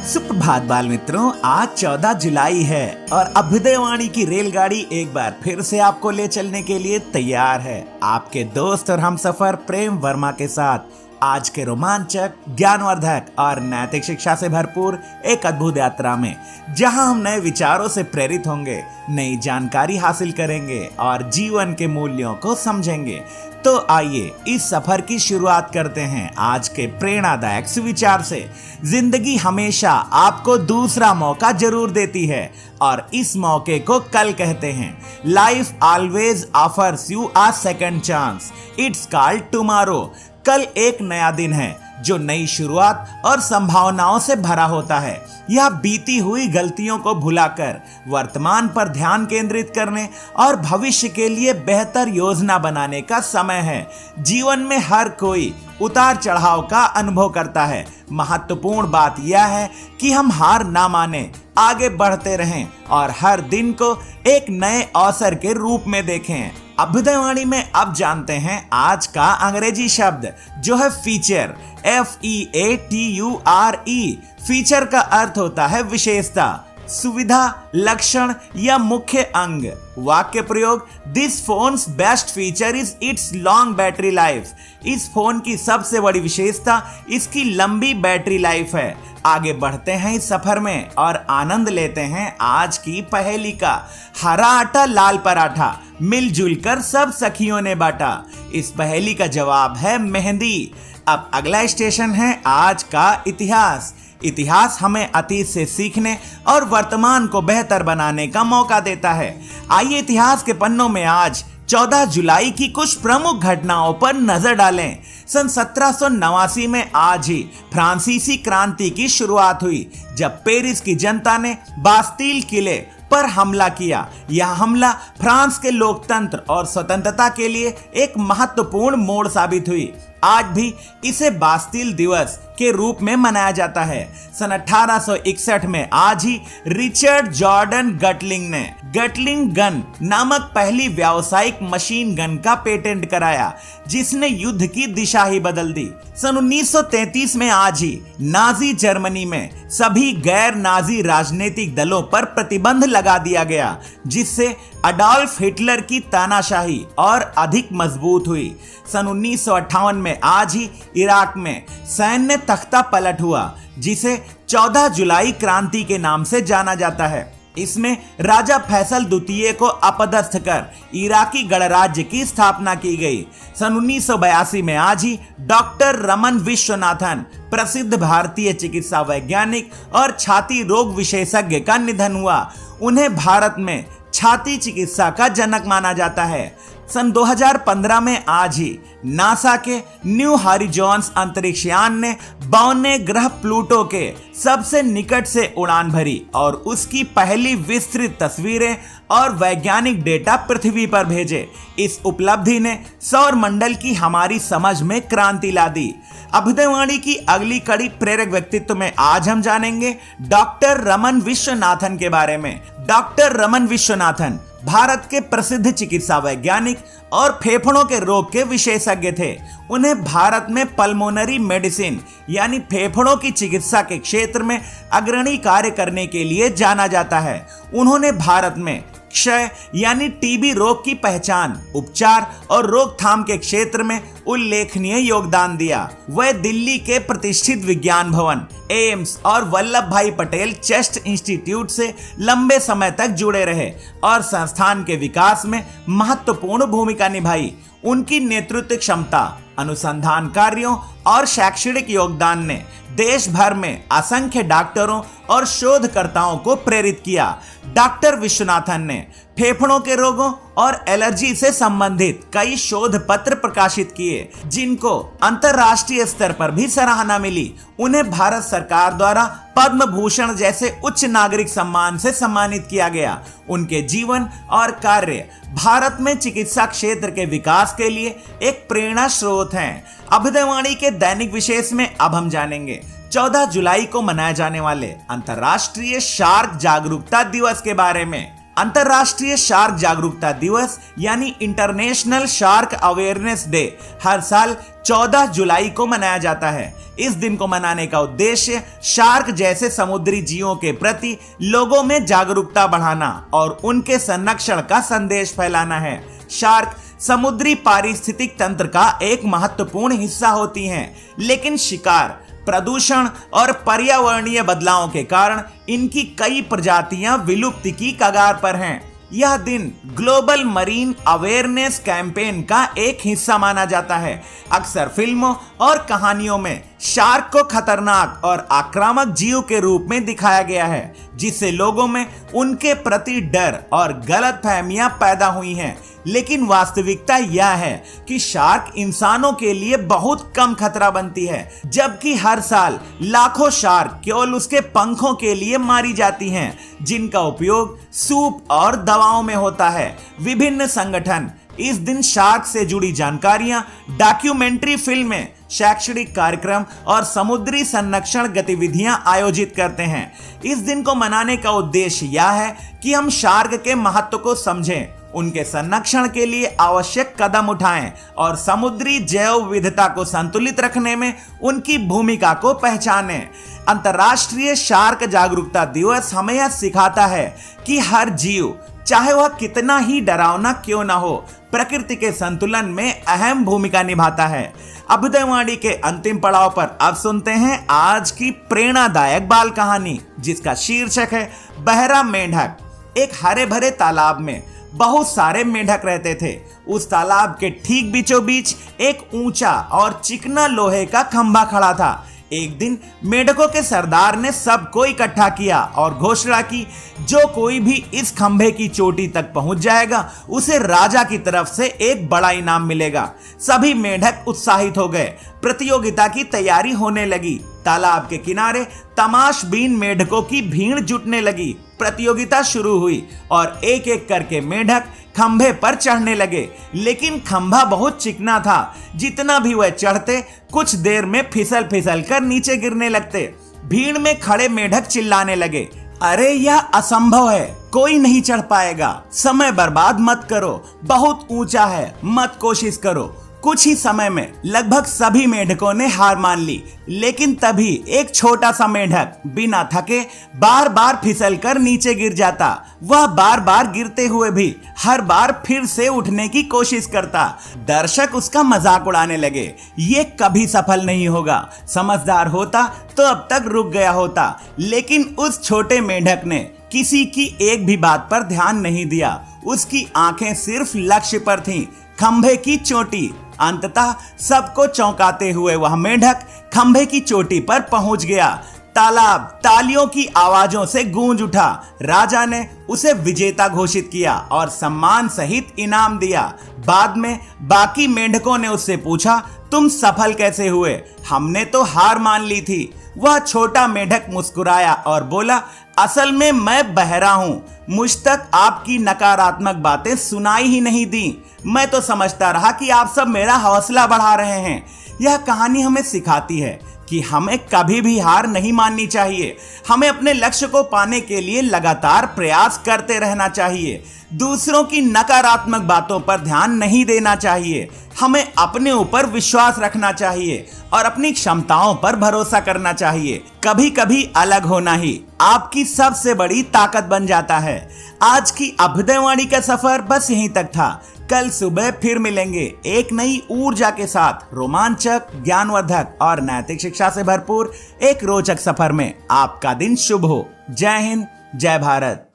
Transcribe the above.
सुप्रभात बाल मित्रों, आज 14 जुलाई है और अभ्युदयवाणी की रेलगाड़ी एक बार फिर से आपको ले चलने के लिए तैयार है। आपके दोस्त और हमसफर प्रेम वर्मा के साथ आज के रोमांचक, ज्ञानवर्धक और नैतिक शिक्षा से भरपूर एक अद्भुत यात्रा में, जहां हम नए विचारों से प्रेरित होंगे, नई जानकारी हासिल करेंगे और जीवन के मूल्यों को समझेंगे। तो आइए इस सफर की शुरुआत करते हैं आज के प्रेरणादायक सुविचार से। जिंदगी हमेशा आपको दूसरा मौका जरूर देती है और इस मौके को कल कहते हैं। Life always offers you a second chance, it's called tomorrow. कल एक नया दिन है जो नई शुरुआत और संभावनाओं से भरा होता है। यह बीती हुई गलतियों को भुलाकर वर्तमान पर ध्यान केंद्रित करने और भविष्य के लिए बेहतर योजना बनाने का समय है। जीवन में हर कोई उतार चढ़ाव का अनुभव करता है। महत्वपूर्ण बात यह है कि हम हार ना माने, आगे बढ़ते रहें और हर दिन को एक नए अवसर के रूप में देखें। अभ्युदयवाणी में अब जानते हैं आज का अंग्रेजी शब्द जो है फीचर, FEATURE। फीचर का अर्थ होता है विशेषता, सुविधा, लक्षण या मुख्य अंग। वाक्य प्रयोग, this phones best feature is it's long battery life. इस फोन की सबसे बड़ी विशेषता इसकी लंबी बैटरी लाइफ है। आगे बढ़ते हैं इस सफर में और आनंद लेते हैं आज की पहेली का। हरा आटा लाल पराठा, मिलजुल कर सब सखियों ने बांटा। इस पहेली का जवाब है मेहंदी। अब अगला स्टेशन है आज का इतिहास। इतिहास हमें अतीत से सीखने और वर्तमान को बेहतर बनाने का मौका देता है। आइए इतिहास के पन्नों में आज 14 जुलाई की कुछ प्रमुख घटनाओं पर नजर डालें। सन 1789 में आज ही फ्रांसीसी क्रांति की शुरुआत हुई, जब पेरिस की जनता ने बास्तील किले पर हमला किया। यह हमला फ्रांस के लोकतंत्र और स्वतंत्रता के लिए एक महत्वपूर्ण मोड़ साबित हुई। आज भी इसे बास्तील दिवस के रूप में मनाया जाता है। सन 1861 में आज ही रिचर्ड जॉर्डन गटलिंग ने गटलिंग गन नामक पहली व्यावसायिक मशीन गन का पेटेंट कराया, जिसने युद्ध की दिशा ही बदल दी। सन 1933 में आज ही नाजी जर्मनी में सभी गैर नाजी राजनीतिक दलों पर प्रतिबंध लगा दिया गया, जिससे अडॉल्फ हिटलर की तानाशाही और अधिक मजबूत हुई। सन 1958 में आज ही इराक में सैन्य तख्ता पलट हुआ, जिसे 14 जुलाई क्रांति के नाम से जाना जाता है। इसमें राजा फैसल द्वितीय को अपदस्थ कर इराकी गणराज्य की स्थापना की गई। सन 1982 में आज ही डॉक्टर रमन विश्वनाथन, प्रसिद्ध भारतीय चिकित्सा वैज्ञानिक और छाती रोग विशेषज्ञ का निधन हुआ। उन्हें भारत में छाती चिकित्सा का जनक माना जाता है। सन 2015 में आज ही नासा के न्यू हॉरिजॉन्स अंतरिक्ष यान ने 52 ग्रह प्लूटो के सबसे निकट से उड़ान भरी और उसकी पहली विस्तृत तस्वीरें और वैज्ञानिक डेटा पृथ्वी पर भेजे। इस उपलब्धि ने सौर मंडल की हमारी समझ में क्रांति ला दी। अभ्युदयवाणी की अगली कड़ी प्रेरक व्यक्तित्व में आज हम जानेंगे डॉक्टर रमन विश्वनाथन के बारे में। डॉक्टर रमन विश्वनाथन भारत के प्रसिद्ध चिकित्सा वैज्ञानिक और फेफड़ों के रोग के विशेषज्ञ थे। उन्हें भारत में पल्मोनरी मेडिसिन यानी फेफड़ों की चिकित्सा के क्षेत्र में अग्रणी कार्य करने के लिए जाना जाता है। उन्होंने भारत में क्षय यानी टीबी रोग की पहचान, उपचार और रोकथाम के क्षेत्र में उल्लेखनीय योगदान दिया। वह दिल्ली के प्रतिष्ठित विज्ञान भवन, एम्स और वल्लभ भाई पटेल चेस्ट इंस्टीट्यूट से लंबे समय तक जुड़े रहे और संस्थान के विकास में महत्वपूर्ण भूमिका निभाई। उनकी नेतृत्व क्षमता, अनुसंधान कार्यों और शैक्षणिक योगदान ने देश भर में असंख्य डॉक्टरों और शोधकर्ताओं को प्रेरित किया। डॉक्टर विश्वनाथन ने फेफड़ों के रोगों और एलर्जी से संबंधित कई शोध पत्र प्रकाशित किए, जिनको अंतर्राष्ट्रीय स्तर पर भी सराहना मिली। उन्हें भारत सरकार द्वारा पद्म भूषण जैसे उच्च नागरिक सम्मान से सम्मानित किया गया। उनके जीवन और कार्य भारत में चिकित्सा क्षेत्र के विकास के लिए एक प्रेरणा स्रोत हैं। अभ्युदयवाणी के दैनिक विशेष में अब हम जानेंगे 14 जुलाई को मनाए जाने वाले अंतर्राष्ट्रीय शार्क जागरूकता दिवस के बारे में। अंतरराष्ट्रीय शार्क जागरूकता दिवस यानी इंटरनेशनल शार्क अवेयरनेस डे हर साल 14 जुलाई को मनाया जाता है। इस दिन को मनाने का उद्देश्य शार्क जैसे समुद्री जीवों के प्रति लोगों में जागरूकता बढ़ाना और उनके संरक्षण का संदेश फैलाना है। शार्क समुद्री पारिस्थितिक तंत्र का एक महत्वपूर्ण हिस्सा होती हैं, लेकिन शिकार, प्रदूषण और पर्यावरणीय बदलावों के कारण इनकी कई प्रजातियां विलुप्ति की कगार पर हैं। यह दिन ग्लोबल मरीन अवेयरनेस कैंपेन का एक हिस्सा माना जाता है। अक्सर फिल्मों और कहानियों में शार्क को खतरनाक और आक्रामक जीव के रूप में दिखाया गया है, जिससे लोगों में उनके प्रति डर और गलतफहमियां पैदा हुई हैं। लेकिन वास्तविकता यह है कि शार्क इंसानों के लिए बहुत कम खतरा बनती है, जबकि हर साल लाखों शार्क केवल उसके पंखों के लिए मारी जाती हैं, जिनका उपयोग सूप और दवाओं में होता है। विभिन्न संगठन इस दिन शार्क से जुड़ी जानकारियां, डॉक्यूमेंट्री फिल्में, शैक्षणिक कार्यक्रम और समुद्री संरक्षण गतिविधियां आयोजित करते हैं। इस दिन को मनाने का उद्देश्य यह है कि हम शार्क के महत्व को समझें, उनके संरक्षण के लिए आवश्यक कदम उठाएं और समुद्री जैव विविधता को संतुलित रखने में उनकी भूमिका को पहचानें। अंतर्राष्ट्रीय शार्क जागरूकता दिवस हमें यह सिखाता है कि हर जीव, चाहे वह कितना ही डरावना क्यों ना हो, प्रकृति के संतुलन में अहम भूमिका निभाता है। अभ्युदयवाणी के अंतिम पड़ाव पर अब सुनते हैं आज की प्रेरणादायक बाल कहानी, जिसका शीर्षक है बहरा मेंढक। एक हरे भरे तालाब में बहुत सारे मेंढक रहते थे। उस तालाब के ठीक बीचों बीच एक ऊंचा और चिकना लोहे का खंभा खड़ा था। एक दिन मेंढकों के सरदार ने सबको इकट्ठा किया और घोषणा की, जो कोई भी इस खंभे की चोटी तक पहुंच जाएगा उसे राजा की तरफ से एक बड़ा इनाम मिलेगा। सभी मेंढक उत्साहित हो गए। प्रतियोगिता की तैयारी होने लगी। तालाब के किनारे तमाशबीन मेंढकों की भीड़ जुटने लगी। प्रतियोगिता शुरू हुई और एक एक करके मेंढक खंभे पर चढ़ने लगे, लेकिन खंभा बहुत चिकना था। जितना भी वह चढ़ते, कुछ देर में फिसल फिसल कर नीचे गिरने लगते। भीड़ में खड़े मेंढक चिल्लाने लगे, अरे यह असंभव है, कोई नहीं चढ़ पाएगा, समय बर्बाद मत करो, बहुत ऊंचा है, मत कोशिश करो। कुछ ही समय में लगभग सभी मेंढकों ने हार मान ली, लेकिन तभी एक छोटा सा मेंढक बिना थके बार बार फिसल कर नीचे गिर जाता। वह बार बार गिरते हुए भी हर बार फिर से उठने की कोशिश करता। दर्शक उसका मजाक उड़ाने लगे, ये कभी सफल नहीं होगा, समझदार होता तो अब तक रुक गया होता। लेकिन उस छोटे मेंढक ने किसी की एक भी बात पर ध्यान नहीं दिया। उसकी आंखें सिर्फ लक्ष्य पर थीं, खंभे की चोटी। अंततः सबको चौंकाते हुए वह मेंढक खंभे की चोटी पर पहुंच गया। तालाब तालियों की आवाजों से गूंज उठा। राजा ने उसे विजेता घोषित किया और सम्मान सहित इनाम दिया। बाद में बाकी मेंढकों ने उससे पूछा, तुम सफल कैसे हुए? हमने तो हार मान ली थी। वह छोटा मेंढक मुस्कुराया और बोला, असल में मैं बहरा हूँ, मुझ तक आपकी नकारात्मक बातें सुनाई ही नहीं दी। मैं तो समझता रहा कि आप सब मेरा हौसला बढ़ा रहे हैं। यह कहानी हमें सिखाती है कि हमें कभी भी हार नहीं माननी चाहिए। हमें अपने लक्ष्य को पाने के लिए लगातार प्रयास करते रहना चाहिए। दूसरों की नकारात्मक बातों पर ध्यान नहीं देना चाहिए। हमें अपने ऊपर विश्वास रखना चाहिए और अपनी क्षमताओं पर भरोसा करना चाहिए। कभी कभी अलग होना ही आपकी सबसे बड़ी ताकत बन जाता है। आज की अभ्युदयवाणी का सफर बस यहीं तक था। कल सुबह फिर मिलेंगे एक नई ऊर्जा के साथ, रोमांचक, ज्ञानवर्धक और नैतिक शिक्षा से भरपूर एक रोचक सफर में। आपका दिन शुभ हो। जय हिंद, जय भारत।